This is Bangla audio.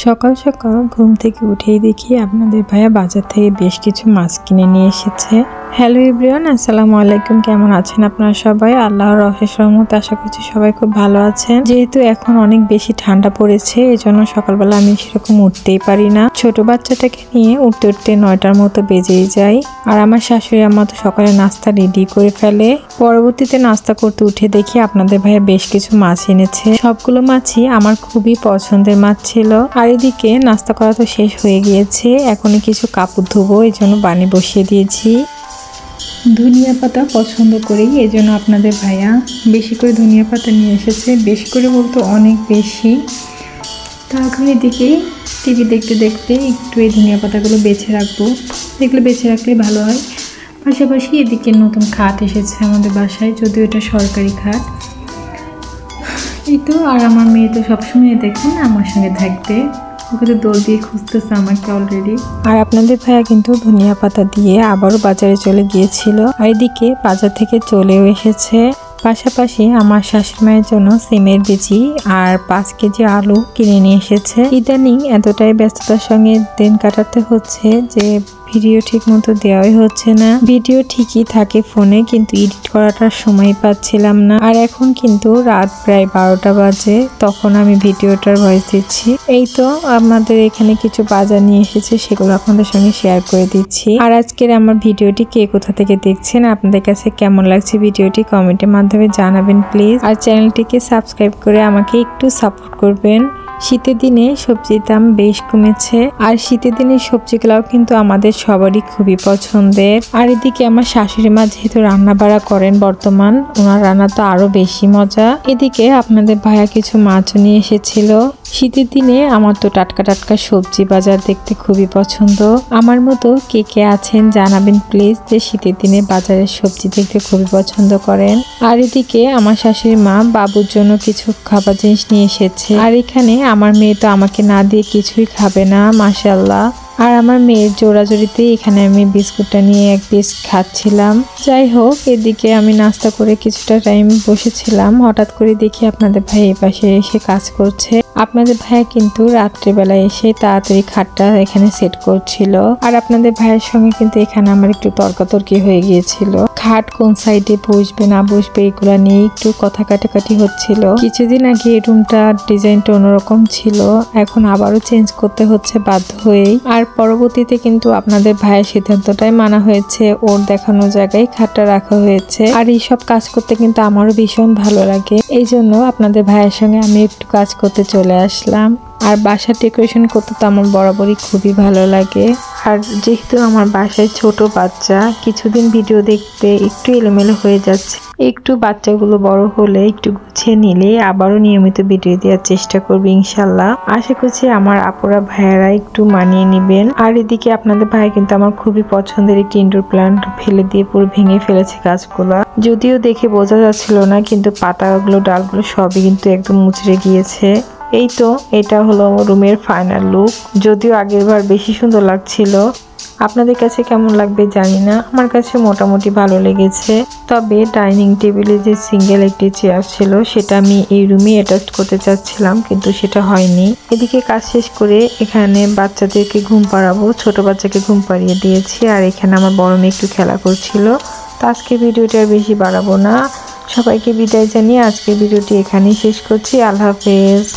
সকাল সকাল ঘুম থেকে উঠেই দেখি আপনাদের ভাইয়া বাজার থেকে বেশ কিছু মাছ কিনে নিয়ে এসেছে। হ্যালো এভরিওয়ান, আসসালামু আলাইকুম। কেমন আছেন আপনারা সবাই? আল্লাহর অশেষ রহমতে আশা করছি সবাই খুব ভালো আছেন। যেহেতু এখন অনেক বেশি ঠান্ডা পড়েছে, এজন্য সকালবেলা আমি সেরকম উঠতেই পারি না। ছোট বাচ্চাটাকে নিয়ে উঠতে উঠতে 9টার মতো বেজেই যায়। আর আমার শাশুড়ি আম্মা তো সকালে নাস্তা রেডি করে ফেলে। পরবর্তীতে নাস্তা করতে উঠে দেখি আপনাদের ভাইয়া বেশ কিছু মাছ এনেছে। সবগুলো মাছই আমার খুবই পছন্দের মাছ ছিল। আর এদিকে নাস্তা করা তো শেষ হয়ে গিয়েছে, এখন কিছু কাপড় ধুবো, এই জন্য পানি বসিয়ে দিয়েছি। ধনিয়া পাতা পছন্দ করি, এই জন্য আপনাদের ভাইয়া বেশি করে ধনিয়া পাতা নিয়ে এসেছে। বেশি করে বলতে অনেক বেশি। তারপর এদিকে টিভি দেখতে দেখতে একটু এই ধনিয়া পাতাগুলো বেছে রাখবো, এগুলো বেছে রাখলে ভালো হয়। পাশাপাশি এদিকে নতুন খাট এসেছে আমাদের বাসায়, যদিও এটা সরকারি খাট। এই তো, আর আমার মেয়ে তো সবসময় দেখুন আমার সঙ্গে থাকবে, ওকে তো দৌড় দিয়ে খুঁজতেছে আমাকে অলরেডি। আর আপনাদের ভাইয়া কিন্তু ধনিয়া পাতা দিয়ে আবারও বাজারে চলে গিয়েছিল। আর এদিকে বাজার থেকে চলেও এসেছে। পাশাপাশি আমার শাশুড়ি মায়ের জন্য সিমের বিচি আর 5 কেজি আলু কিনে নিয়ে এসেছে। ইদানিং এতটাই ব্যস্ততার সঙ্গে দিন কাটাতে হচ্ছে যে ভিডিও ঠিক মতো দেওয়াই হচ্ছে না। ভিডিও ঠিকই থাকে ফোনে, কিন্তু এডিট করাটার সময় পাচ্ছিলাম না। আর এখন কিন্তু রাত প্রায় 12টা বাজে, তখন আমি ভিডিওটার ভয়েস দিচ্ছি। এই তো আমাদের এখানে কিছু বাজার নিয়ে এসেছে, সেগুলো আপনাদের সঙ্গে শেয়ার করে দিচ্ছি। আর আজকের আমার ভিডিওটি কে কোথা থেকে দেখছেন, আপনাদের কাছে কেমন লাগছে ভিডিওটি কমেন্টের মাধ্যমে জানাবেন প্লিজ। আর চ্যানেলটিকে সাবস্ক্রাইব করে আমাকে একটু সাপোর্ট করবেন। শীতের দিনে সবজির দাম বেশ কমেছে, আর শীতের দিনে সবজিগুলাও কিন্তু আমাদের সবারই খুবই পছন্দের। আর এদিকে আমার শাশুড়ি মা যেহেতু রান্না বাড়া করেন বর্তমান, ওনার রান্না তো আরো বেশি মজা। এদিকে আপনাদের ভাইয়া কিছু মাছও নিয়ে এসেছিল। শীতের দিনে আমার তো টাটকা টাটকা সবজি বাজার দেখতে খুবই পছন্দ। আমার মতো কে কে আছেন জানাবেন প্লিজ, যে শীতের দিনে বাজারের সবজি দেখতে খুবই পছন্দ করেন। আর এদিকে আমার শাশুড়ি মা বাবুর জন্য কিছু খাবার জিনিস নিয়ে এসেছে। আর এখানে আমার মেয়ে তো আমাকে না দিয়ে কিছুই খাবে না, মাশাআল্লাহ। আর আমার মেয়ের জোড়াজোড়িতে এখানে আমি বিস্কুটটা নিয়ে এক পিস খাচ্ছিলাম। যাই হোক, এদিকে আমি নাস্তা করে কিছুটা টাইম বসেছিলাম, হঠাৎ করে দেখি আপনাদের ভাই এই পাশে এসে কাজ করছে। আপনাদের ভাইয়া কিন্তু রাত্রিবেলায় এসে তাড়াতাড়ি খাটটা এখানে সেট করছিল। আর আপনাদের ভাইয়ের সঙ্গে কিন্তু এখানে আমার একটু তর্কাতর্কি হয়ে গিয়েছিল। খাট কোন সাইডে বসবে না বসবে এগুলা নিয়ে একটু কথা কাটাকাটি হচ্ছিল। কিছুদিন আগে এই রুমটার ডিজাইনটা অন্যরকম ছিল, এখন আবারও চেঞ্জ করতে হচ্ছে বাধ্য হয়েই। আর পরবর্তীতে কিন্তু আপনাদের ভাইয়ের সিদ্ধান্তটাই মানা হয়েছে, ওর দেখানো জায়গায় খাটটা রাখা হয়েছে। আর এইসব কাজ করতে কিন্তু আমারও ভীষণ ভালো লাগে, এই জন্য আপনাদের ভাইয়ের সঙ্গে আমি একটু কাজ করতে চলে আসলাম। আর বাসা ডেকোরেশন করতে তো আমার বরাবরই খুবই ভালো লাগে। আর যেহেতু আমার বাসায় ছোট বাচ্চা, কিছুদিন ভিডিও দেখতে একটু এলোমেলো হয়ে যাচ্ছে। একটু বাচ্চাগুলো বড় হলে একটু গুছিয়ে নিলে আবারও নিয়মিত ভিডিও দেওয়ার চেষ্টা করবো ইনশাল্লাহ। আশা করছি আমার আপুরা ভাইয়ারা একটু মানিয়ে নিবেন। আর এদিকে আপনাদের ভাই কিন্তু আমার খুবই পছন্দের একটি ইনডোর প্ল্যান্ট ফেলে দিয়ে পুরো ভেঙে ফেলেছে গাছগুলা। যদিও দেখে বোঝা যাচ্ছিল না, কিন্তু পাতাগুলো ডালগুলো সবই কিন্তু একদম মুচড়ে গিয়েছে। এই তো, এটা হলো রুমের ফাইনাল লুক। যদিও আগের বার বেশি সুন্দর লাগছিল, আপনাদের কাছে কেমন লাগবে জানি না, আমার কাছে মোটামুটি ভালো লেগেছে। তবে ডাইনিং টেবিলে যে সিঙ্গেল একটি চেয়ার ছিল সেটা আমি এই রুমে অ্যাটাচ করতে চাচ্ছিলাম, কিন্তু সেটা হয়নি। এদিকে কাজ শেষ করে এখানে বাচ্চাদেরকে ঘুম পাড়াবো, ছোট বাচ্চাকে ঘুম পাড়িয়ে দিয়েছি। আর এখানে আমার বড় মেয়ে একটু খেলা করছিল। তো আজকে ভিডিওটা আর বেশি বাড়াবো না, সবাইকে বিদায় জানিয়ে আজকের ভিডিওটি এখানেই শেষ করছি। আল্লাহ হাফেজ।